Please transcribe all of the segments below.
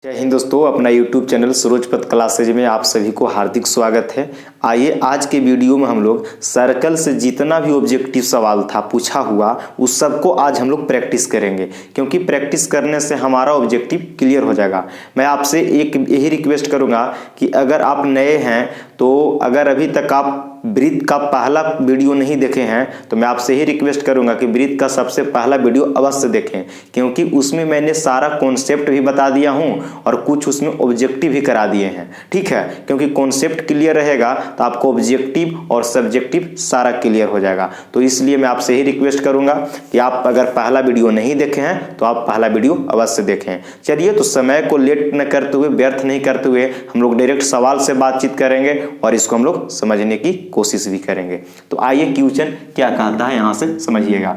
जय हिंद दोस्तों, अपना YouTube चैनल सूरजपत क्लासेज में आप सभी को हार्दिक स्वागत है। आइए आज के वीडियो में हम लोग सर्कल से जितना भी ऑब्जेक्टिव सवाल था पूछा हुआ उस सब को आज हम लोग प्रैक्टिस करेंगे, क्योंकि प्रैक्टिस करने से हमारा ऑब्जेक्टिव क्लियर हो जाएगा। मैं आपसे एक यही रिक्वेस्ट करूंगा कि अगर आप नए हैं तो अगर अभी तक आप ब्रीथ का पहला वीडियो नहीं देखे हैं तो मैं आपसे ही रिक्वेस्ट करूंगा कि ब्रीथ का सबसे पहला वीडियो अवश्य देखें, क्योंकि उसमें मैंने सारा कॉन्सेप्ट भी बता दिया हूं और कुछ उसमें ऑब्जेक्टिव भी करा दिए हैं। ठीक है, क्योंकि कॉन्सेप्ट क्लियर रहेगा तो आपको ऑब्जेक्टिव और सब्जेक्टिव सारा क्लियर हो जाएगा। तो इसलिए मैं आपसे ही रिक्वेस्ट करूंगा कि आप अगर पहला वीडियो नहीं देखे हैं तो आप पहला वीडियो अवश्य देखें। चलिए, तो समय को लेट न करते हुए, व्यर्थ नहीं करते हुए हम लोग डायरेक्ट सवाल से बातचीत करेंगे और इसको हम लोग समझने की कोशिश भी करेंगे। तो आइए क्वेश्चन क्या कहता है यहां से समझिएगा।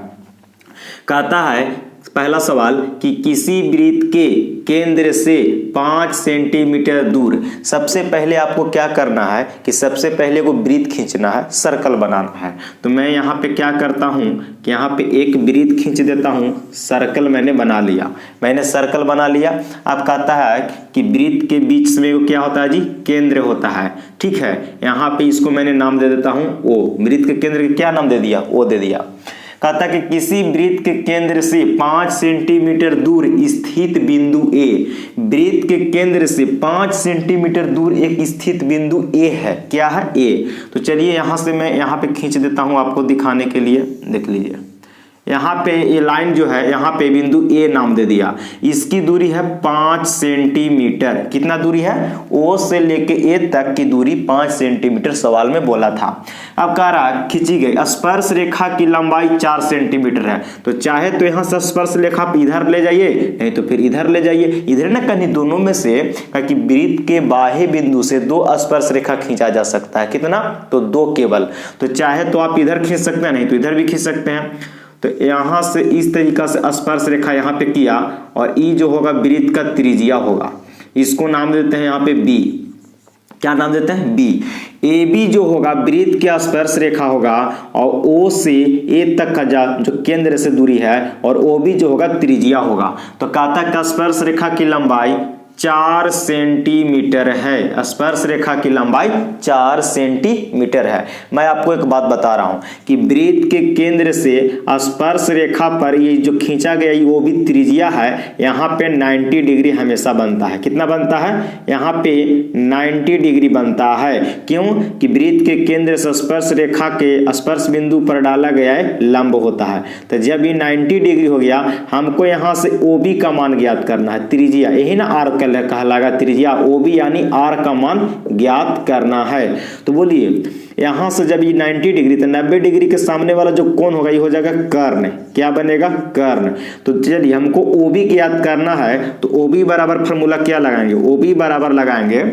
कहता है पहला सवाल कि किसी वृत्त के केंद्र से 5 सेंटीमीटर दूर, सबसे पहले आपको क्या करना है कि सबसे पहले को वृत्त खींचना है, सर्कल बनाना है। तो मैं यहाँ पे क्या करता हूँ कि यहाँ पे एक वृत्त खींच देता हूँ, सर्कल मैंने बना लिया। मैंने सर्कल बना लिया। अब कहता है कि वृत्त के बीच में क्या होता है जी, केंद्र होता है। ठीक है, यहाँ पे इसको मैंने नाम दे देता हूँ ओ। वृत्त के केंद्र क्या नाम दे दिया, ओ दे दिया। कहता कि किसी वृत्त के केंद्र से 5 सेंटीमीटर दूर स्थित बिंदु ए, वृत्त के केंद्र से 5 सेंटीमीटर दूर एक स्थित बिंदु ए है। क्या है, ए। तो चलिए यहां से मैं यहाँ पे खींच देता हूं आपको दिखाने के लिए। देख लीजिए, यहाँ पे ये लाइन जो है, यहाँ पे बिंदु ए नाम दे दिया। इसकी दूरी है 5 सेंटीमीटर। कितना दूरी है, ओ से लेके ए तक की दूरी 5 सेंटीमीटर सवाल में बोला था। अब कह रहा खींची गई स्पर्श रेखा की लंबाई 4 सेंटीमीटर है। तो चाहे तो यहाँ से स्पर्श रेखा इधर ले जाइए, नहीं तो फिर इधर ले जाइए। इधर ना कहीं दोनों में से, कि वृत्त के बाह्य बिंदु से 2 स्पर्श रेखा खींचा जा सकता है। कितना, तो 2 केवल। तो चाहे तो आप इधर खींच सकते हैं, नहीं तो इधर भी खींच सकते हैं। तो यहां से इस तरीका से स्पर्श रेखा यहाँ पे किया और ई जो होगा वृत्त का त्रिज्या होगा। इसको नाम देते हैं यहाँ पे बी। क्या नाम देते हैं, बी। ए बी जो होगा वृत्त की स्पर्श रेखा होगा और ओ से ए तक का जो केंद्र से दूरी है, और ओ बी जो होगा त्रिज्या होगा। तो कहता है स्पर्श रेखा की लंबाई 4 सेंटीमीटर है। स्पर्श रेखा की लंबाई 4 सेंटीमीटर है। मैं आपको एक बात बता रहा हूं कि वृत्त के केंद्र से स्पर्श रेखा पर ये जो खींचा गया वो भी त्रिज्या है, यहाँ पे 90 डिग्री हमेशा बनता है। कितना बनता है, यहाँ पे 90 डिग्री बनता है। क्यों कि वृत्त के केंद्र से स्पर्श रेखा के स्पर्श बिंदु पर डाला गया है लंब होता है। तो जब ये 90 डिग्री हो गया, हमको यहाँ से ओ बी का मान ज्ञात करना है, त्रिज्या। यही ना आर कहलागा त्रिज्या, ओ बी यानी आर का मान ज्ञात करना है। तो बोलिए यहां से जब ये 90 डिग्री, तो 90 डिग्री के सामने वाला जो कोण होगा ये हो जाएगा कर्ण। क्या बनेगा, कर्ण। तो चलिए हमको ओ बी ज्ञात करना है, तो ओ बी बराबर फॉर्मूला क्या लगाएंगे, ओ बी बराबर लगाएंगे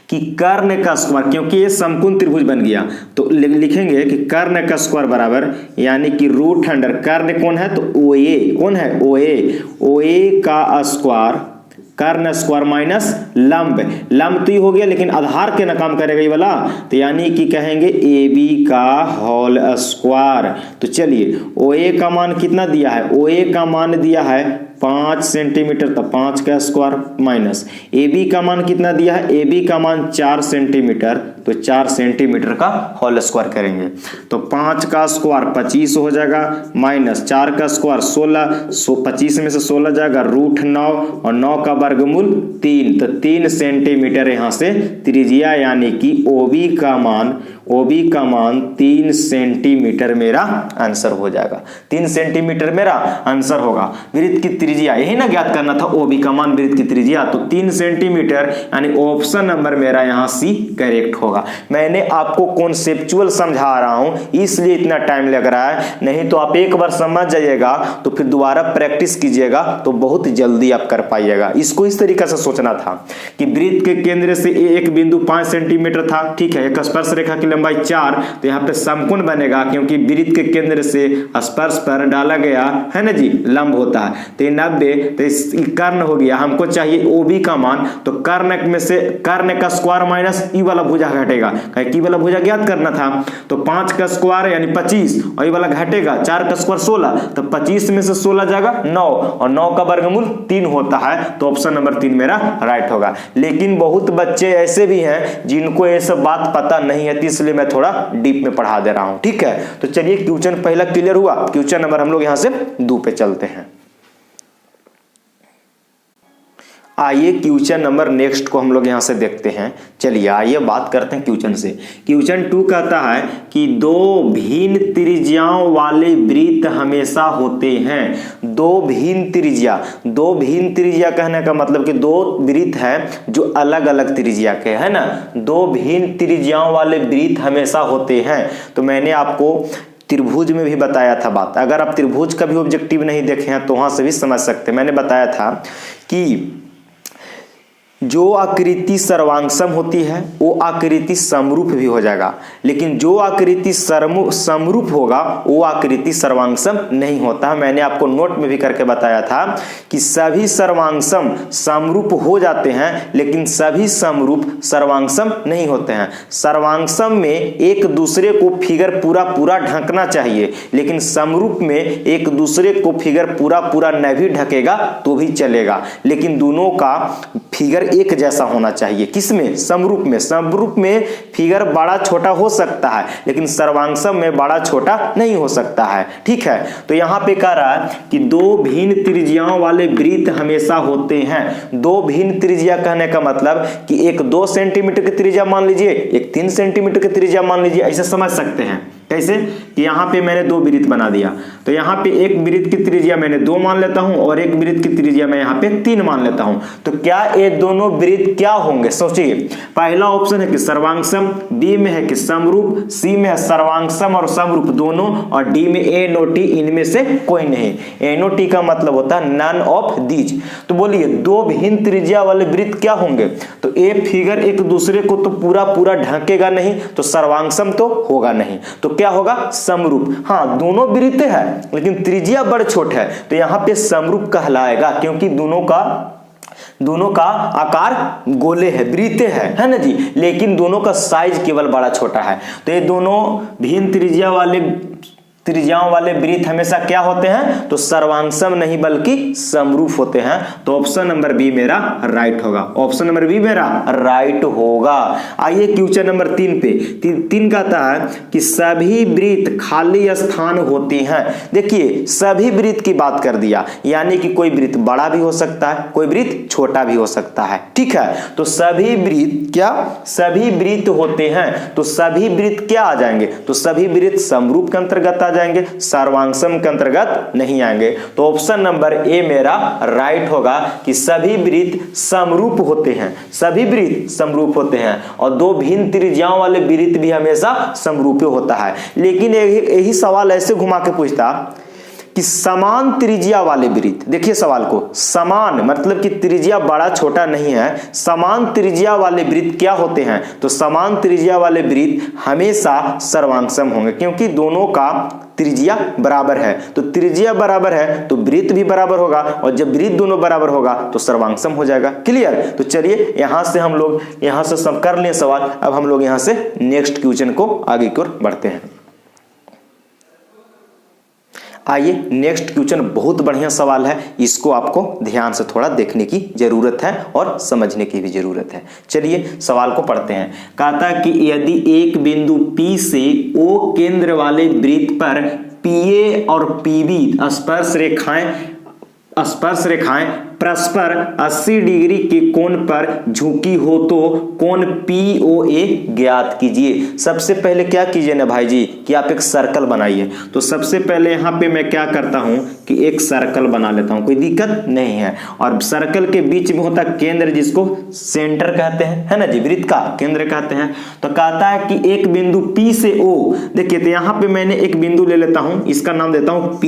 कि कर्ण का स्क्वायर, क्योंकि ये समकोण त्रिभुज बन गया तो लिखेंगे कि कर्ण का स्क्वायर बराबर, यानी कि रूट अंडर, कर्ण कौन है तो ओ ए, कौन है ओ ए, ओ ए का स्क्वायर, कर्ण स्क्वायर माइनस लंब। लंब तो ही हो गया लेकिन आधार के ना काम करेगा ये वाला, तो यानी कि कहेंगे ए बी का होल स्क्वायर। तो चलिए ओ ए का मान कितना दिया है, ओ ए का मान दिया है 5 सेंटीमीटर, तो 5 का स्क्वायर माइनस ए बी का मान कितना दिया है, ए बी का मान 4 सेंटीमीटर, तो 4 सेंटीमीटर का होल स्क्वायर करेंगे। तो 5 का स्क्वायर 25 हो जाएगा, माइनस 4 का स्क्वायर 16, 25 में से 16 जाएगा रूट 9 और 9 का वर्गमूल 3। तो 3 सेंटीमीटर यहाँ से त्रिज्या, यानी कि ओ बी का मान 3 सेंटीमीटर मेरा आंसर हो जाएगा। 3 सेंटीमीटर मेरा आंसर होगा। वृत्त की त्रिज्या यही ना ज्ञात करना था, ओ बी का मान वृत्त की त्रिज्या, तो 3 सेंटीमीटर, यानी ऑप्शन नंबर मेरा यहाँ सी करेक्ट होगा। मैंने आपको कॉन्सेप्चुअल समझा रहा हूं इसलिए इतना टाइम लग रहा है, नहीं तो आप एक बार समझ जाइएगा तो फिर दोबारा प्रैक्टिस कीजिएगा तो बहुत जल्दी आप कर पाइएगा। इसको इस तरीके से सोचना था कि वृत्त के केंद्र से एक बिंदु 5 सेंटीमीटर था। ठीक है, एक स्पर्श रेखा की लंबाई 4, तो यहाँ पे समकोण बनेगा क्योंकि वृत्त के केंद्र से स्पर्श पर डाला गया है ना जी लंब होता है। तो ये 90, तो इस कर्ण हो गया। हमको चाहिए OB का मान, तो कर्ण में से कर्ण का स्क्वायर माइनस ई वाला भुजा घटेगा, की वाला भुजा ज्ञात करना था। तो 5 का स्क्वायर यानी 25 और ये वाला घटेगा, 4 का स्क्वायर 16, तो 25 में से 16 जाएगा 9 और 9 का वर्गमूल 3 होता है। तो ऑप्शन नंबर 3 मेरा राइट होगा। लेकिन बहुत बच्चे ऐसे भी हैं जिनको ये सब बात पता नहीं है, तो इसलिए मैं थोड़ा डीप में पढ़ा दे रहा हूं, ठीक है। तो चलिए क्वेश्चन पहला क्लियर हुआ। क्वेश्चन नंबर हम लोग यहां से 2 पे चलते हैं। आइए क्वेश्चन नंबर नेक्स्ट को हम लोग यहां से देखते हैं। चलिए आइए बात करते हैं क्वेश्चन से। क्वेश्चन 2 कहता है कि 2 भिन्न त्रिज्याओं वाले वृत्त हमेशा होते हैं। 2 भिन्न त्रिज्या, 2 भिन्न त्रिज्या कहने का मतलब कि 2 वृत्त हैं जो अलग अलग त्रिज्या के है ना। 2 भिन्न त्रिज्याओं वाले वृत्त हमेशा होते हैं। तो मैंने आपको त्रिभुज में भी बताया था बात, अगर आप त्रिभुज का भी ऑब्जेक्टिव नहीं देखे हैं तो वहां से भी समझ सकते हैं। मैंने बताया था कि जो आकृति सर्वांगसम होती है वो आकृति समरूप भी हो जाएगा, लेकिन जो आकृति समरूप होगा वो आकृति सर्वांगसम नहीं होता है। मैंने आपको नोट में भी करके बताया था कि सभी सर्वांगसम समरूप हो जाते हैं, लेकिन सभी समरूप सर्वांगसम नहीं होते हैं। सर्वांगसम में एक दूसरे को फिगर पूरा ढकना चाहिए, लेकिन समरूप में एक दूसरे को फिगर पूरा न भी ढकेगा तो भी चलेगा, लेकिन दोनों का फिगर एक जैसा होना चाहिए। किसमें? समरूप में। समरूप में फिगर बड़ा छोटा हो सकता है, लेकिन सर्वांगसम में बड़ा छोटा नहीं हो सकता है, ठीक है। तो यहां पे कह रहा है कि 2 भिन्न त्रिज्याओं वाले वृत्त हमेशा होते हैं। 2 भिन्न त्रिज्या कहने का मतलब कि एक 2 सेंटीमीटर की त्रिज्या मान लीजिए, एक 3 सेंटीमीटर की त्रिज्या मान लीजिए, ऐसे समझ सकते हैं। कैसे कि यहाँ पे मैंने 2 वृत्त बना दिया, तो यहाँ पे एक वृत्त की त्रिज्या मैंने 2 मान लेता हूं और एक वृत्त की त्रिज्या मैं यहाँ पे 3 मान लेता हूं। तो क्या ये दोनों वृत्त क्या होंगे? सोचिए, पहला ऑप्शन है कि सर्वांगसम, बी में है कि समरूप, सी में है सर्वांगसम और समरूप दोनों, और डी में ए नो टी इनमें से कोई नहीं। ए नो टी का मतलब होता है नन ऑफ दीज। तो बोलिए 2 भिन्न त्रिज्या वाले वृत्त क्या होंगे? तो ए फिगर एक दूसरे को तो पूरा ढकेगा नहीं, तो सर्वांगसम तो होगा नहीं, तो क्या होगा? समरूप। हाँ, दोनों वृत्त है लेकिन त्रिज्या बड़ छोट है, तो यहां पे समरूप कहलाएगा, क्योंकि दोनों का आकार गोले है, वृत्त है ना जी, लेकिन दोनों का साइज केवल बड़ा छोटा है। तो ये दोनों भिन्न त्रिज्याओं वाले वृत्त हमेशा क्या होते हैं? तो सर्वांगसम नहीं बल्कि समरूप होते हैं। तो ऑप्शन नंबर बी मेरा राइट होगा। ऑप्शन नंबर बी मेरा राइट होगा। आइए क्वेश्चन नंबर 3 पे। 3 कहता है कि सभी वृत्त खाली स्थान होते हैं। देखिए सभी वृत्त की बात कर दिया, यानी कि कोई वृत्त बड़ा भी हो सकता है, कोई वृत्त छोटा भी हो सकता है, ठीक है। तो सभी वृत्त क्या? सभी वृत्त होते हैं, तो सभी वृत्त क्या आ जाएंगे? तो सभी वृत्त समरूप के अंतर्गत आ जाएंगे, सर्वांगसम के अंतर्गत नहीं आएंगे। तो ऑप्शन नंबर ए मेरा राइट होगा कि सभी वृत्त समरूप होते हैं। सभी वृत्त समरूप होते हैं, और 2 भिन्न त्रिज्याओं वाले वृत्त भी हमेशा समरूप होता है। लेकिन यही सवाल ऐसे घुमा के पूछता कि समान त्रिज्या वाले वृत्त, देखिए सवाल को, समान मतलब कि त्रिज्या बड़ा छोटा नहीं है, समान त्रिज्या वाले वृत्त क्या होते हैं? तो समान त्रिज्या वाले वृत्त हमेशा सर्वांगसम होंगे, क्योंकि दोनों का त्रिज्या बराबर है। तो त्रिज्या बराबर है तो वृत्त भी बराबर होगा, और जब वृत्त दोनों बराबर होगा तो सर्वांगसम हो जाएगा। क्लियर? तो चलिए यहां से हम लोग यहां से सब कर लिए सवाल। अब हम लोग यहां से नेक्स्ट क्वेश्चन को आगे की ओर बढ़ते हैं। आइए नेक्स्ट क्वेश्चन बहुत बढ़िया सवाल है, इसको आपको ध्यान से थोड़ा देखने की जरूरत है और समझने की भी जरूरत है। चलिए सवाल को पढ़ते हैं। कहता है कि यदि एक बिंदु P से O केंद्र वाले वृत्त पर PA और PB स्पर्श रेखाएं परस्पर 80 डिग्री के कोण पर झुकी हो तो कोण POA ज्ञात कीजिए। सबसे पहले क्या कीजिए ना भाई जी कि आप एक सर्कल बनाइए। तो सबसे पहले यहाँ पे मैं क्या करता हूँ कि एक सर्कल बना लेता हूँ, कोई दिक्कत नहीं है। और सर्कल के बीच में होता केंद्र, जिसको सेंटर कहते हैं, है ना जी, वृत्त का केंद्र कहते हैं। तो कहता है कि एक बिंदु P से O, देखिए तो यहाँ पे मैंने एक बिंदु ले लेता हूँ, इसका नाम देता हूँ P,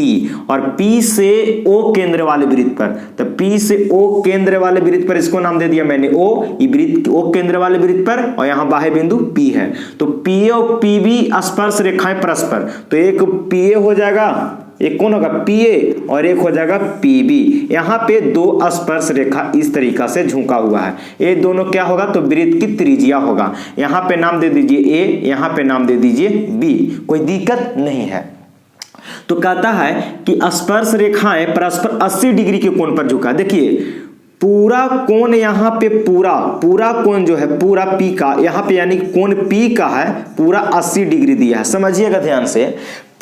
और P से O केंद्र वाले वृत्त पर, तो P से O केंद्र वाले वृत्त पर, इसको नाम दे दिया मैंने O, ये वृत्त O केंद्र वाले वृत्त पर, और यहाँ बाह्य बिंदु P है। तो PA और PB स्पर्श रेखाएं परस्पर, तो एक PA हो जाएगा, एक कौन होगा PA, और एक हो जाएगा PB। यहाँ पे दो स्पर्श रेखा इस तरीका से झुका हुआ है, ये दोनों क्या होगा, तो वृत्त की त्रिज्या होगा। यहाँ पे नाम दे दीजिए A, यहाँ पे नाम दे दीजिए B, कोई दिक्कत नहीं है। तो कहता है कि स्पर्श रेखाएं परस्पर 80 डिग्री के कोण पर झुका। देखिए पूरा कोण यहाँ पे पूरा कोण जो है पूरा P का, यहाँ पे यानी कोण P का है पूरा 80 डिग्री दिया है। समझिएगा ध्यान से,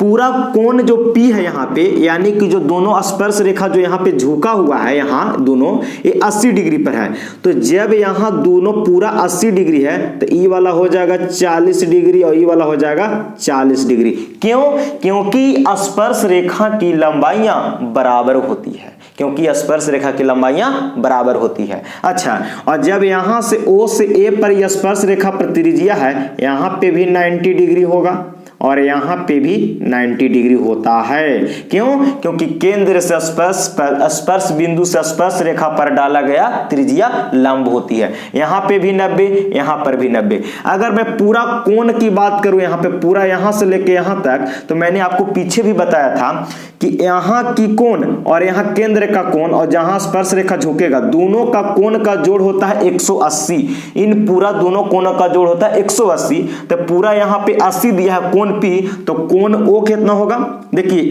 पूरा कोण जो P है यहाँ पे, यानी कि जो दोनों स्पर्श रेखा जो यहाँ पे झुका हुआ है, यहाँ दोनों ये 80 डिग्री पर है। तो जब यहाँ दोनों पूरा 80 डिग्री है तो ई वाला हो जाएगा 40 डिग्री और ई वाला हो जाएगा 40 डिग्री। क्यों? क्योंकि स्पर्श रेखा की लंबाइयां बराबर होती है, क्योंकि स्पर्श रेखा की लंबाइयां बराबर होती है। अच्छा, और जब यहाँ से O से A पर यह स्पर्श रेखा पर त्रिज्या है, यहाँ पे भी 90 डिग्री होगा और यहाँ पे भी 90 डिग्री होता है। क्यों? क्योंकि केंद्र से स्पर्श बिंदु से स्पर्श रेखा पर डाला गया त्रिज्या लंब होती है। यहाँ पे भी 90, यहाँ पर भी 90। अगर मैं पूरा कोण की बात करूं, यहाँ पे पूरा यहाँ से लेके यहाँ तक, तो मैंने आपको पीछे भी बताया था कि यहाँ की कोण और यहाँ केंद्र का कोण और जहां स्पर्श रेखा झुकेगा, दोनों का कोण का जोड़ होता है 180। इन पूरा दोनों कोणों का जोड़ होता है 180। तो पूरा यहाँ पे 80 दिया है कोण P, तो कोण O कितना होगा? देखिए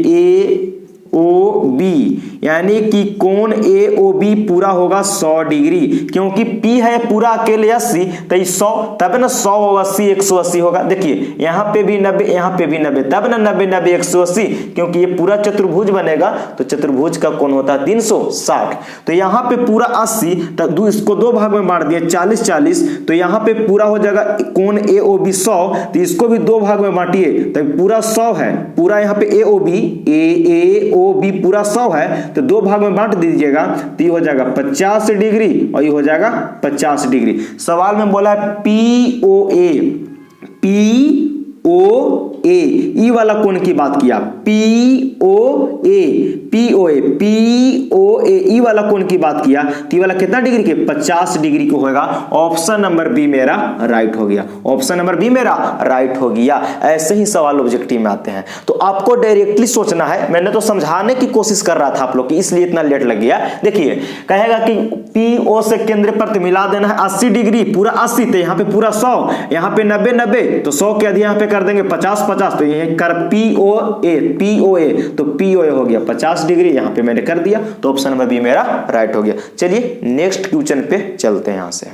AOB, यानी कि कोण AOB पूरा होगा 100 डिग्री, क्योंकि P है पूरा अकेले 80, तो 100 तब ना 100 80 180 होगा। देखिए यहाँ पे भी 90, यहाँ पे भी 90, तब ना 90 90 180, क्योंकि ये पूरा चतुर्भुज बनेगा तो चतुर्भुज का कोण होता है 360। तो यहाँ पे पूरा 80, तो इसको दो भाग में बांट दिया 40 40, तो यहाँ पे पूरा हो जाएगा कोण AOB 100, तो इसको भी दो भाग में बांटिए तो पूरा 100 है। पूरा यहाँ पे AOB पूरा 100 है, तो दो भाग में बांट दीजिएगा तो ये हो जाएगा 50 डिग्री और ये हो जाएगा 50 डिग्री। सवाल में बोला है POA, ई वाला कोण की बात किया, POA ई वाला कोण की बात किया, तो ये वाला कितना डिग्री के? 50 डिग्री को होगा। ऑप्शन नंबर बी मेरा राइट हो गया, ऑप्शन नंबर बी मेरा राइट हो गया। ऐसे ही सवाल ऑब्जेक्टिव में आते हैं, तो आपको डायरेक्टली सोचना है। मैंने तो समझाने की कोशिश कर रहा था आप लोग की, इसलिए इतना लेट लग गया। देखिए कहेगा कि PO से केंद्र पर मिला देना है 80 डिग्री, पूरा 80, तो यहाँ पे पूरा 100, यहाँ पे 90 90, तो 100 के अधिक यहाँ पे कर देंगे 50 50, तो ये कर POA, तो POA हो गया 50 डिग्री, यहाँ पे मैंने कर दिया, तो ऑप्शन नंबर बी मेरा राइट हो गया। चलिए नेक्स्ट क्वेश्चन पे चलते हैं। यहां से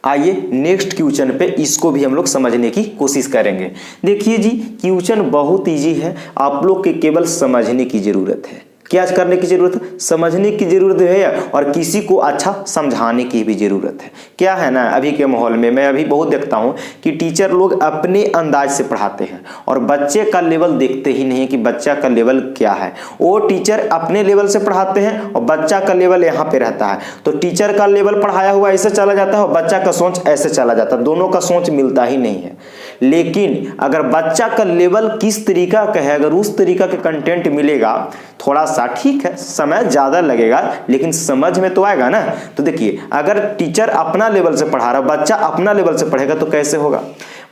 आइए नेक्स्ट क्वेश्चन पे, इसको भी हम लोग समझने की कोशिश करेंगे। देखिए जी, क्वेश्चन बहुत इजी है, आप लोग के केवल समझने की जरूरत है। क्या करने की जरूरत है? समझने की जरूरत है, और किसी को अच्छा समझाने की भी जरूरत है। क्या है ना, अभी के माहौल में मैं अभी बहुत देखता हूं कि टीचर लोग अपने अंदाज से पढ़ाते हैं और बच्चे का लेवल देखते ही नहीं कि बच्चा का लेवल क्या है। वो टीचर अपने लेवल से पढ़ाते हैं और बच्चा का लेवल यहाँ पे रहता है, तो टीचर का लेवल पढ़ाया हुआ ऐसे चला जाता है और बच्चा का सोच ऐसे चला जाता है, दोनों का सोच मिलता ही नहीं है। लेकिन अगर बच्चा का लेवल किस तरीका का है, अगर उस तरीका का कंटेंट मिलेगा, थोड़ा सा ठीक है समय ज्यादा लगेगा लेकिन समझ में तो आएगा ना। तो देखिए, अगर टीचर अपना लेवल से पढ़ा रहा, बच्चा अपना लेवल से पढ़ेगा तो कैसे होगा?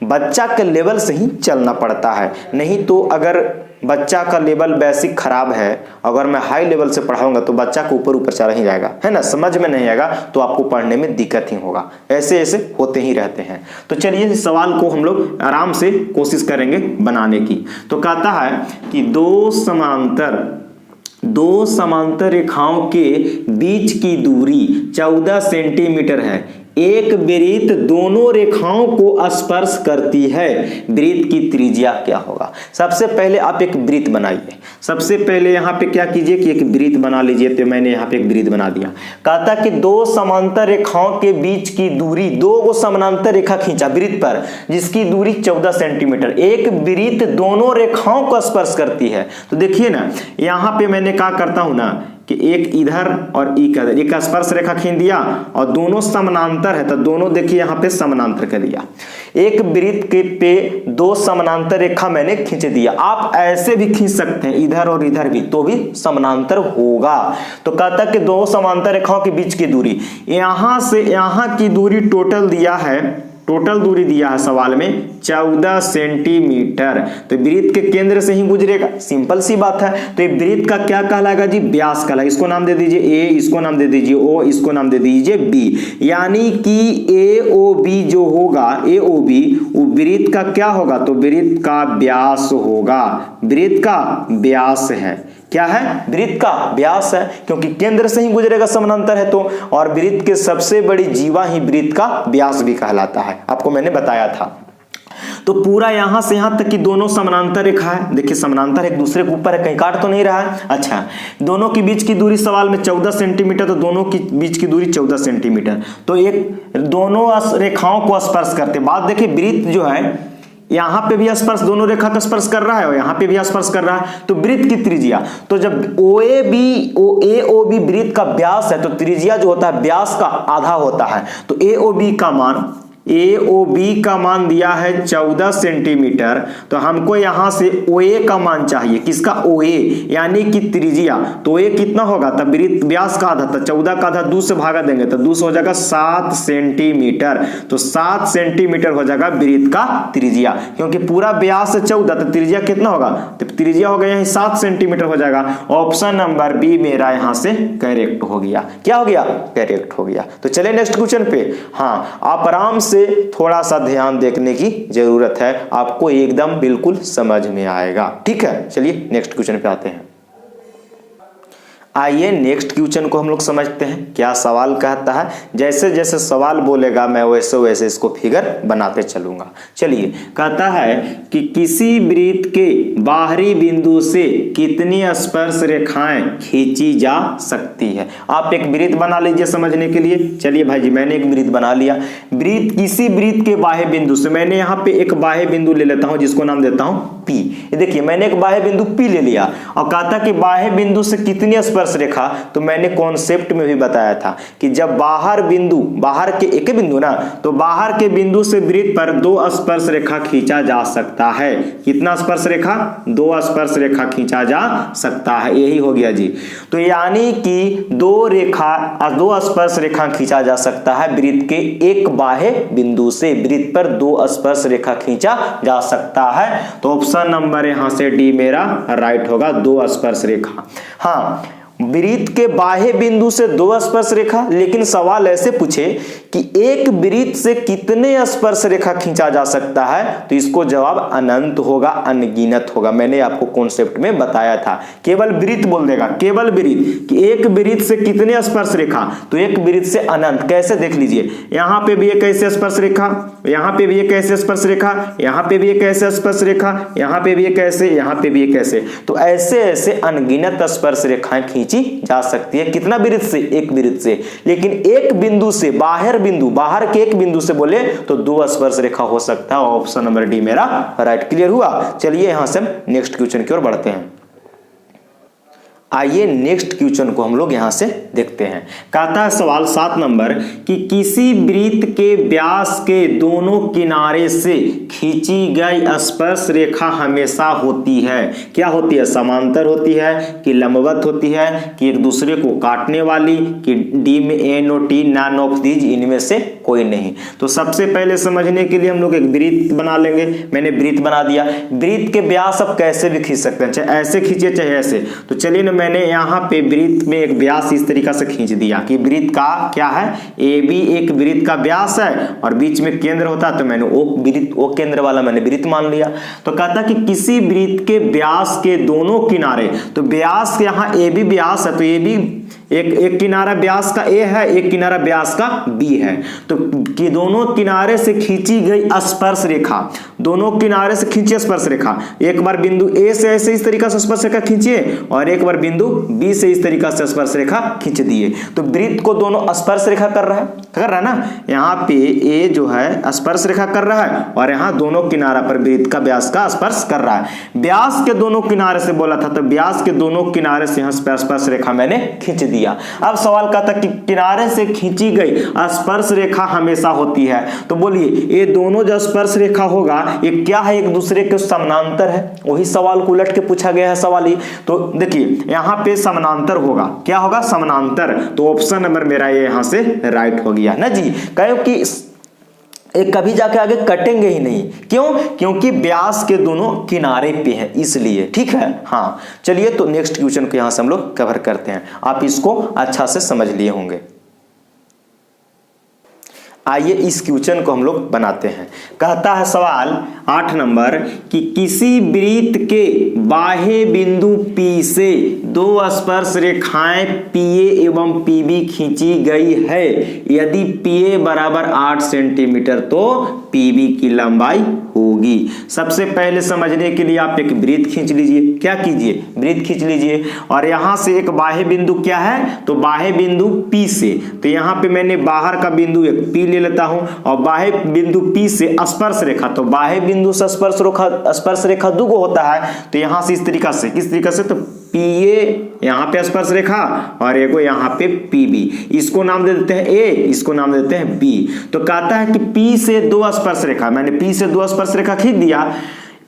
बच्चा के लेवल से ही चलना पड़ता है, नहीं तो अगर बच्चा का लेवल बेसिक खराब है, अगर मैं हाई लेवल से पढ़ाऊंगा तो बच्चा को ऊपर ऊपर चला ही जाएगा, है ना, समझ में नहीं आएगा, तो आपको पढ़ने में दिक्कत ही होगा। ऐसे ऐसे होते ही रहते हैं। तो चलिए इस सवाल को हम लोग आराम से कोशिश करेंगे बनाने की। तो कहता है कि दो समांतर रेखाओं के बीच की दूरी 14 सेंटीमीटर है। एक वृत्त दोनों रेखाओं को स्पर्श करती है, वृत्त की त्रिज्या क्या होगा? सबसे पहले आप एक वृत्त बनाइए। सबसे पहले यहाँ पे क्या कीजिए कि एक वृत्त बना लीजिए। तो मैंने यहाँ पे एक वृत्त बना दिया। कहता कि दो समांतर रेखाओं के बीच की दूरी, दो को समानांतर रेखा खींचा वृत्त पर जिसकी दूरी 14 सेंटीमीटर। एक वृत्त दोनों रेखाओं को स्पर्श करती है। तो देखिए ना, यहाँ पे मैंने क्या करता हूं ना, कि एक इधर और इधर एक स्पर्श रेखा खींच दिया और दोनों समानांतर है, तो दोनों देखिए यहाँ पे समानांतर कर लिया। एक वृत्त के पे दो समानांतर रेखा मैंने खींच दिया। आप ऐसे भी खींच सकते हैं, इधर और इधर भी, तो भी समानांतर होगा। तो कहता है कि दो समांतर रेखाओं के बीच की दूरी, यहां से यहां की दूरी टोटल दिया है, टोटल दूरी दिया है सवाल में 14 सेंटीमीटर। तो वृत्त के केंद्र से ही गुजरेगा, सिंपल सी बात है। तो ये वृत्त का क्या कहलाएगा जी? व्यास कहलाएगा। इसको नाम दे दीजिए ए, इसको नाम दे दीजिए ओ, इसको नाम दे दीजिए बी। यानी कि ए ओ बी जो होगा, ए ओ बी, वो वृत्त का क्या होगा? तो वृत्त का व्यास होगा। वृत्त का व्यास है, क्या है? वृत्त का व्यास है, क्योंकि केंद्र से ही गुजरेगा, समानांतर है तो। और वृत्त के सबसे बड़ी जीवा ही वृत्त का व्यास भी कहलाता है, आपको मैंने बताया था। तो पूरा यहां से यहां तक की दोनों समानांतर रेखा है। देखिए समानांतर एक दूसरे के ऊपर है, कहीं काट तो नहीं रहा है। अच्छा, दोनों के बीच की दूरी सवाल में 14 सेंटीमीटर, तो दोनों की बीच की दूरी 14 सेंटीमीटर। तो एक दोनों रेखाओं को स्पर्श करते बाद देखिए वृत्त जो है यहां पे भी स्पर्श, दोनों रेखा का स्पर्श कर रहा है और यहां पे भी स्पर्श कर रहा है। तो वृत्त की त्रिज्या, तो जब OAB वृत्त का व्यास है, तो त्रिज्या जो होता है व्यास का आधा होता है। तो AOB का मान दिया है 14 सेंटीमीटर। तो हमको यहां से OA का मान चाहिए, किसका? OA, यानी कि त्रिज्या। तो OA कितना होगा? तब वृत्त व्यास का आधा था, 14 का आधा 2 से भागा देंगे तो 2 से हो जाएगा 7 सेंटीमीटर। तो 7 सेंटीमीटर हो जाएगा वृत्त का त्रिज्या, क्योंकि पूरा व्यास है 14, तो त्रिज्या कितना होगा? तो त्रिज्या होगा यही 7 सेंटीमीटर हो जाएगा। ऑप्शन नंबर बी मेरा यहां से करेक्ट हो गया। क्या हो गया? करेक्ट हो गया। तो चले नेक्स्ट क्वेश्चन पे। हाँ, आप आराम से थोड़ा सा ध्यान देखने की जरूरत है, आपको एकदम बिल्कुल समझ में आएगा। ठीक है, चलिए नेक्स्ट क्वेश्चन पे आते हैं। आइए नेक्स्ट क्वेश्चन को हम लोग समझते हैं, क्या सवाल कहता है। जैसे जैसे सवाल बोलेगा मैं वैसे वैसे इसको फिगर बनाते चलूंगा। चलिए, कहता है कि किसी वृत्त के बाहरी बिंदु से कितनी स्पर्श रेखाएं खींची जा सकती है। आप एक वृत्त बना लीजिए समझने के लिए। चलिए भाई जी, मैंने एक वृत्त बना लिया। वृत्त, किसी वृत्त के बाह्य बिंदु से, मैंने यहाँ पे एक बाह्य बिंदु ले लेता हूं जिसको नाम देता हूं P। देखिए मैंने एक बाह्य बिंदु P ले लिया और कहता कि बाह्य बिंदु से कितनी स्पर्श रेखा। तो मैंने कॉन्सेप्ट में भी बताया था कि जब बाहर बिंदु, बाहर के एक बिंदु ना, तो बाहर के बिंदु से वृत्त पर 2 स्पर्श रेखा खींचा जा सकता है। कितना स्पर्श रेखा? 2 स्पर्श रेखा खींचा जा सकता है। यही हो गया जी। तो यानी कि 2 स्पर्श रेखा खींचा जा सकता है वृत्त के एक बाह्य बिंदु से, वृत्त पर 2 स्पर्श रेखा खींचा जा सकता है। तो ऑप्शन नंबर यहां से डी मेरा राइट होगा, 2 स्पर्श रेखा। हाँ, वृत्त के बाह्य बिंदु से 2 स्पर्श रेखा, लेकिन सवाल ऐसे पूछे कि एक वृत्त से कितने स्पर्श रेखा खींचा जा सकता है, तो इसको जवाब अनंत होगा, अनगिनत होगा। मैंने आपको कॉन्सेप्ट में बताया था। केवल वृत्त बोल देगा, केवल वृत्त, कि एक वृत्त से कितने स्पर्श रेखा, तो एक वृत्त से अनंत। कैसे देख लीजिए, यहां पे भी एक ऐसे स्पर्श रेखा, यहां पे भी एक ऐसे स्पर्श रेखा, यहां पे भी एक ऐसे स्पर्श रेखा, यहां पे भी एक ऐसे, यहां पे भी एक ऐसे। तो ऐसे ऐसे अनगिनत स्पर्श रेखाएं खींची जा सकती है। कितना वृत्त से? एक वृत्त से। लेकिन एक बिंदु से, बाहर बिंदु, बाहर के एक बिंदु से बोले तो 2 स्पर्श रेखा हो सकता है। ऑप्शन नंबर डी मेरा राइट। क्लियर हुआ? चलिए यहां से हम नेक्स्ट क्वेश्चन की ओर बढ़ते हैं। आइए नेक्स्ट क्वेश्चन को हम लोग यहां से देखते हैं। कहता है सवाल 7 नंबर कि किसी वृत्त के व्यास के दोनों किनारे से खींची गई स्पर्श रेखा हमेशा होती है। क्या होती है? समांतर होती है कि लंबवत होती है कि एक दूसरे को काटने वाली, कि डी में N O T, none of these, इनमें से कोई नहीं। तो सबसे पहले समझने के लिए हम लोग एक वृत्त बना लेंगे। मैंने वृत्त बना दिया। वृत्त के व्यास आप कैसे भी खींच सकते हैं, चाहे ऐसे खींचे चाहे ऐसे। तो चलिए ना, मैंने यहाँ पे वृत्त में एक व्यास इस तरीका से खींच दिया कि वृत्त का क्या है, AB एक वृत्त का व्यास है और बीच में केंद्र होता है, तो मैंने ओ केंद्र वाला मैंने वृत्त मान लिया। तो कहता कि किसी वृत्त के व्यास के दोनों किनारे, तो व्यास यहाँ AB व्यास है, तो एक किनारा व्यास का ए है, एक किनारा व्यास का बी है। तो कि दोनों किनारे से खींची गई स्पर्श रेखा, दोनों किनारे से खींची स्पर्श रेखा, एक बार बिंदु ए से ऐसे इस तरीका से स्पर्श रेखा खींचिए और एक बार बिंदु बी से इस तरीका से स्पर्श रेखा खींच दिए। तो वृत्त को दोनों स्पर्श रेखा कर रहा है ना। यहाँ पे ए जो है स्पर्श रेखा कर रहा है और यहाँ दोनों किनारा पर वृत्त का व्यास का स्पर्श कर रहा है। व्यास के दोनों किनारे से बोला था, तो व्यास के दोनों किनारे से यहाँ स्पर्श रेखा मैंने खींच दिया। अब सवाल का था कि किनारे से खींची गई स्पर्श रेखा हमेशा होती है, तो बोलिए ये दोनों जो स्पर्श रेखा होगा ये क्या है, एक दूसरे के समानांतर है। वही सवाल को उलट के पूछा गया है सवाल ही। तो देखिए यहाँ पे समानांतर होगा, क्या होगा, समानांतर। तो ऑप्शन नंबर मेरा ये यहाँ से राइट हो गया ना जी। क्योंकि एक कभी जाके आगे कटेंगे ही नहीं, क्यों, क्योंकि व्यास के दोनों किनारे पे है इसलिए, ठीक है। हाँ चलिए, तो नेक्स्ट क्वेश्चन को यहां से हम लोग कवर करते हैं। आप इसको अच्छा से समझ लिए होंगे। आइए इस क्वेश्चन को हम लोग बनाते हैं। कहता है सवाल 8 नंबर कि किसी वृत्त के बाह्य बिंदु P से दो स्पर्श रेखाएं PA एवं PB खींची गई है। यदि PA बराबर 8 सेंटीमीटर तो PB की लंबाई होगी। सबसे पहले समझने के लिए आप एक वृत्त खींच लीजिए। क्या कीजिए, वृत्त खींच लीजिए और यहां से एक बाह्य बिंदु क्या है, तो बाह्य बिंदु P से, तो यहां पे मैंने बाहर का बिंदु एक P ले लेता हूं और बाह्य बिंदु P से स्पर्श रेखा, तो बाह्य बिंदु से स्पर्श रेखा दुगो होता है। तो यहां से इस तरीका से, किस तरीका से, तो PA यहाँ पे स्पर्श रेखा और एगो यहाँ पे PB, इसको नाम दे देते हैं A, इसको नाम दे देते हैं B। तो कहता है कि P से दो स्पर्श रेखा, मैंने P से दो स्पर्श रेखा खींच दिया,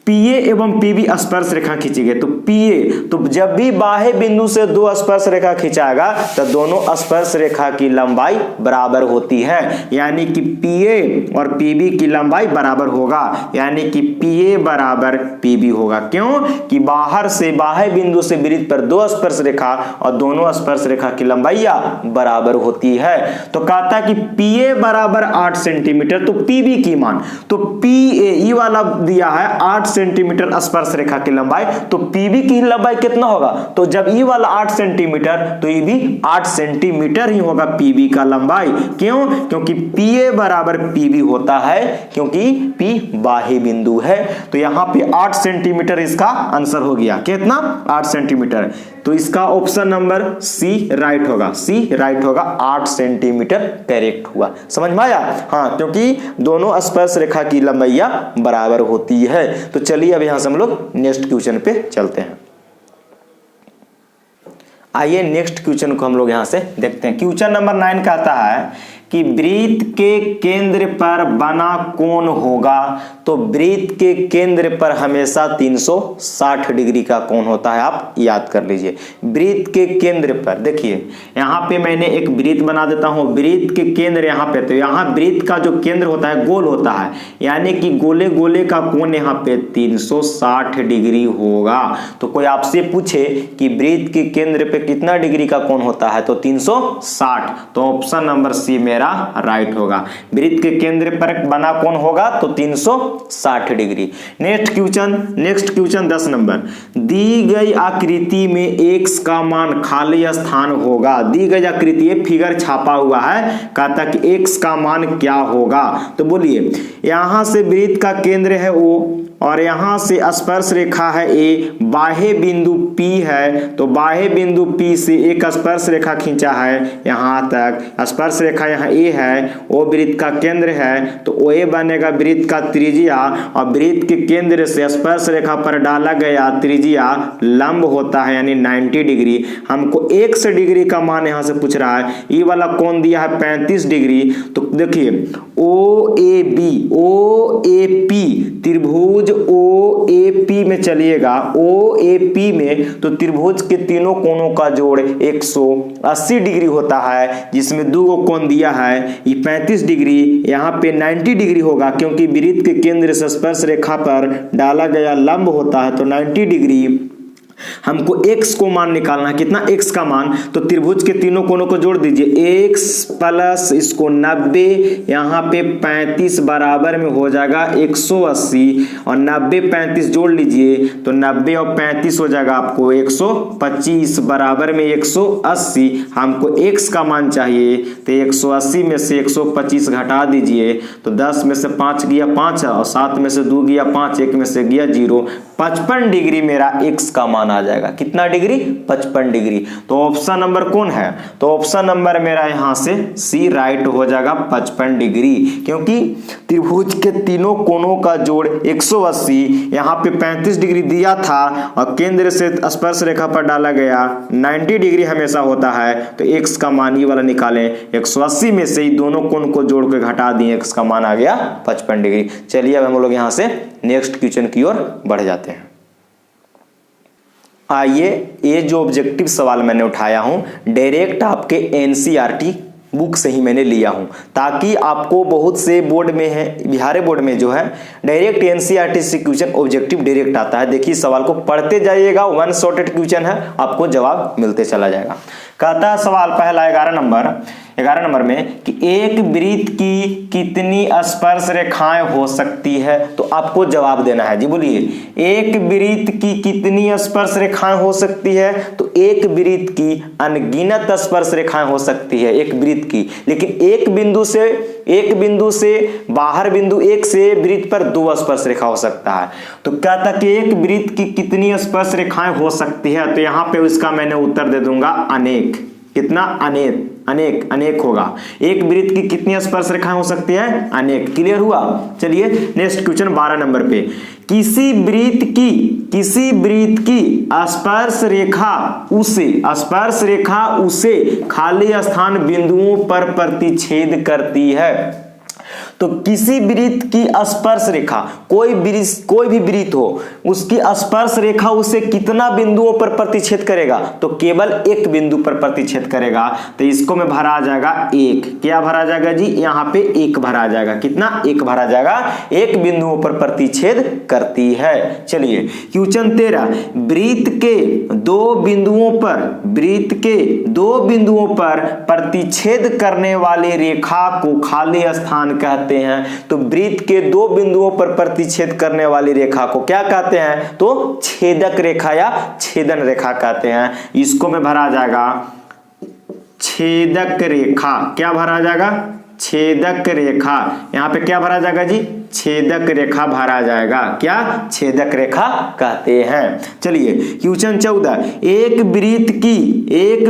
PA एवं PB स्पर्श रेखा खींची गई। तो PA, तो जब भी बाह्य बिंदु से दो स्पर्श रेखा खींचाएगा तो दोनों स्पर्श रेखा की लंबाई बराबर होती है, यानी कि PA और PB की लंबाई बराबर होगा, यानी कि PA बराबर PB होगा। क्यों कि बाहर से बाह्य बिंदु से वृत्त पर दो स्पर्श रेखा और दोनों स्पर्श रेखा की लंबाई बराबर होती है। तो कहता है कि PA बराबर 8 सेंटीमीटर, तो PB की मान, तो PA ये वाला दिया है 8 सेंटीमीटर स्पर्श रेखा की लंबाई, तो PB की लंबाई कितना होगा, तो जब ये वाला 8 सेंटीमीटर तो ये भी 8 सेंटीमीटर ही होगा PB का लंबाई। क्यों, क्योंकि PA बराबर PB होता है, क्योंकि P बाह्य बिंदु है। तो यहां पे 8 सेंटीमीटर इसका आंसर हो गया। कितना, 8 सेंटीमीटर। तो इसका ऑप्शन नंबर C राइट होगा, C राइट होगा, 8 सेंटीमीटर करेक्ट हुआ। समझ में आया। हाँ, क्योंकि दोनों स्पर्श रेखा की लंबाइयां बराबर होती है। तो चलिए अब यहां से हम लोग नेक्स्ट क्वेश्चन पे चलते हैं। आइए नेक्स्ट क्वेश्चन को हम लोग यहां से देखते हैं। क्वेश्चन नंबर 9 कहता है कि वृत्त के केंद्र पर बना कोण होगा। तो वृत्त के केंद्र पर हमेशा 360 डिग्री का कोण होता है, आप याद कर लीजिए। वृत्त के केंद्र पर देखिए, यहाँ पे मैंने एक वृत्त बना देता हूँ, वृत्त के केंद्र यहाँ पे, तो यहाँ वृत्त का जो केंद्र होता है गोल होता है, यानी कि गोले गोले का कोण यहाँ पे 360 डिग्री होगा। तो कोई आपसे पूछे कि वृत्त के केंद्र पे कितना डिग्री का कोण होता है, तो 360, तो ऑप्शन नंबर C मेरा राइट होगा। वृत्त के केंद्र पर बना कोण होगा तो 360 डिग्री। Next question 10 number. दी गई आकृति में x का मान खाली स्थान होगा। दी गई आकृति, ये फिगर छापा हुआ है, कहता कि x का मान क्या होगा। तो बोलिए, यहां से वृत्त का केंद्र है O और यहां से स्पर्श रेखा है A, बाह्य बिंदु P है, तो बाह्य बिंदु P से एक स्पर्श रेखा खींचा है यहां तक, स्पर्श रेखा यहाँ A है, वो वृत्त का केंद्र है, तो OA बनेगा वृत्त का त्रिज्या और वृत्त के केंद्र से स्पर्श रेखा पर डाला गया त्रिज्या लंब होता है, यानी 90 डिग्री। हमको x डिग्री का मान यहां से पूछ रहा है। ये वाला कोण दिया है 35 डिग्री। तो देखिए OAP त्रिभुज OAP में चलिएगा, OAP में तो त्रिभुज के तीनों कोणों का जोड़ 180 डिग्री होता है, जिसमें दो कोण दिया है। ये 35 डिग्री, यहाँ पे 90 डिग्री होगा, क्योंकि वृत्त के केंद्र से स्पर्श रेखा पर डाला गया लंब होता है, तो 90 डिग्री हमको x को मान निकालना है, कितना x का मान। तो त्रिभुज के तीनों कोनों को जोड़ दीजिए, x प्लस इसको 90, यहाँ पे 35 बराबर में हो जाएगा 180, और 90 35 जोड़ लीजिए तो 90 और 35 हो जाएगा आपको 125 बराबर में 180। हमको x का मान चाहिए तो 180 में से 125 घटा दीजिए तो 10 में से 5 गया 5 और 7 में से 2 गया 5, 1 में से गया 0। 55 डिग्री मेरा x का मान आ जाएगा। कितना डिग्री? 55 डिग्री। तो ऑप्शन नंबर कौन है? तो ऑप्शन नंबर मेरा यहां से सी राइट हो जाएगा 55 डिग्री, क्योंकि त्रिभुज के तीनों कोनों का जोड़ 180, यहाँ पे 35 डिग्री दिया था और केंद्र से स्पर्श रेखा पर डाला गया 90 डिग्री हमेशा होता है। तो x का मान ये वाला निकालें, 180 में से ही दोनों कोण को जोड़ के घटा दिए, x का मान आ गया 55 डिग्री। चलिए अब हम लोग यहाँ से नेक्स्ट क्वेश्चन की ओर बढ़ जाते हैं। आइए, ये जो ऑब्जेक्टिव सवाल मैंने उठाया हूं डायरेक्ट आपके एनसीईआरटी बुक से ही मैंने लिया हूं, ताकि आपको बहुत से बोर्ड में है, बिहार बोर्ड में जो है डायरेक्ट एनसीईआरटी से क्वेश्चन ऑब्जेक्टिव डायरेक्ट आता है। देखिए सवाल को पढ़ते जाइएगा, वन शॉर्टेड क्वेश्चन है, आपको जवाब मिलते चला जाएगा। कहता है सवाल पहला 11 नंबर में कि एक वृत्त की कितनी स्पर्श रेखाएं हो सकती है, तो आपको जवाब देना है। जी बोलिए, एक वृत्त की कितनी स्पर्श रेखाएं हो सकती है? तो एक वृत्त की अनगिनत स्पर्श रेखाएं हो सकती है, एक वृत्त की, लेकिन एक बिंदु से बाहर बिंदु 1 से वृत्त पर 2 स्पर्श रेखा हो सकता है। तो कहता कि एक वृत्त की कितनी स्पर्श रेखाएं हो सकती है, तो यहाँ पे इसका मैंने उत्तर दे दूंगा अनेक। कितना? अनेक होगा। एक वृत्त की कितनी स्पर्श रेखाएं हो सकती है? अनेक। क्लियर हुआ? चलिए नेक्स्ट क्वेश्चन 12 नंबर पे, किसी वृत्त की स्पर्श रेखा उसे खाली स्थान बिंदुओं पर प्रतिच्छेद करती है। तो किसी वृत्त की स्पर्श रेखा, कोई भी वृत्त हो, उसकी स्पर्श रेखा उसे कितना बिंदुओं पर प्रतिच्छेद करेगा? तो केवल एक बिंदु पर प्रतिच्छेद करेगा। तो इसको में भरा आ जाएगा 1। क्या भरा जाएगा जी? यहाँ पे 1 भरा जाएगा। कितना? 1 भरा जाएगा। एक बिंदुओं पर प्रतिच्छेद करती है। चलिए क्वेश्चन 13, वृत्त के दो बिंदुओं पर प्रतिच्छेद करने वाली रेखा को खाली स्थान कहते हैं। तो वृत्त के 2 बिंदुओं पर प्रतिच्छेद करने वाली रेखा को क्या कहते हैं? तो छेदक रेखा या छेदन रेखा कहते हैं। इसको में भरा जाएगा छेदक रेखा। क्या भरा जाएगा? छेदक रेखा। यहां पे क्या भरा जाएगा जी? छेदक रेखा भरा जाएगा। क्या? छेदक रेखा कहते हैं। चलिए क्वेश्चन 14, एक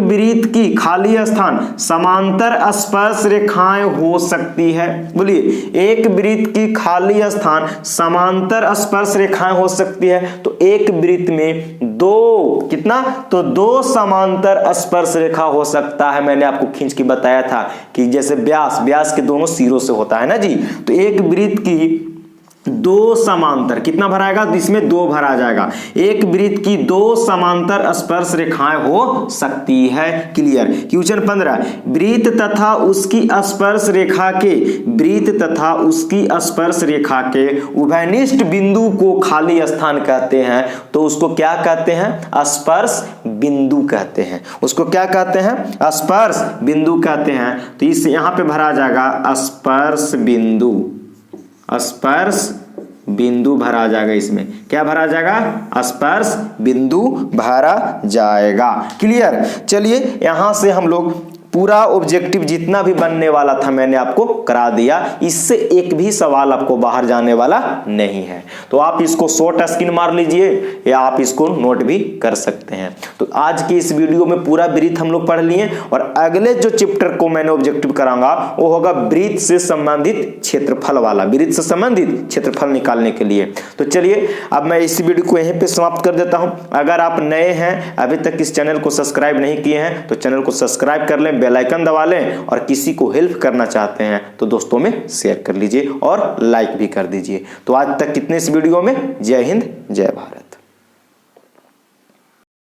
वृत्त की खाली स्थान समांतर स्पर्श रेखाएं हो सकती है। बोलिए, एक वृत्त की खाली स्थान समांतर स्पर्श रेखाएं हो सकती है। तो एक वृत्त में 2 कितना? तो 2 समांतर स्पर्श रेखा हो सकता है। मैंने आपको खींच के बताया था कि जैसे व्यास के दोनों सिरों से होता है ना जी। तो एक वृत्त की 2 समांतर, कितना भराएगा? तो इसमें 2 भरा जाएगा। एक वृत्त की 2 समांतर स्पर्श रेखाएं हो सकती है। क्लियर? क्वेश्चन 15, वृत्त तथा उसकी स्पर्श रेखा के उभयनिष्ठ बिंदु को खाली स्थान कहते हैं। तो उसको क्या कहते हैं? स्पर्श बिंदु कहते हैं। उसको क्या कहते हैं? स्पर्श बिंदु कहते हैं। तो इस यहां पे भरा जाएगा स्पर्श बिंदु भरा जाएगा। इसमें क्या भरा जाएगा? स्पर्श बिंदु भरा जाएगा। क्लियर? चलिए यहां से हम लोग पूरा ऑब्जेक्टिव जितना भी बनने वाला था मैंने आपको करा दिया। इससे एक भी सवाल आपको बाहर जाने वाला नहीं है। तो आप इसको शॉर्ट स्क्रीन मार लीजिए या आप इसको नोट भी कर सकते हैं। तो आज की इस वीडियो में पूरा वृत्त हम लोग पढ़ लिए और अगले जो चैप्टर को मैंने ऑब्जेक्टिव कराऊंगा वो होगा वृत्त से संबंधित क्षेत्रफल वाला, वृत्त से संबंधित क्षेत्रफल निकालने के लिए। तो चलिए अब मैं इस वीडियो को यहीं पे समाप्त कर देता हूं। अगर आप नए हैं, अभी तक इस चैनल को सब्सक्राइब नहीं किए हैं, तो चैनल को सब्सक्राइब कर लें, बेल आइकन दबा लें और किसी को हेल्प करना चाहते हैं तो दोस्तों में शेयर कर लीजिए और लाइक भी कर दीजिए। तो आज तक कितने इस वीडियो में। जय हिंद, जय भारत।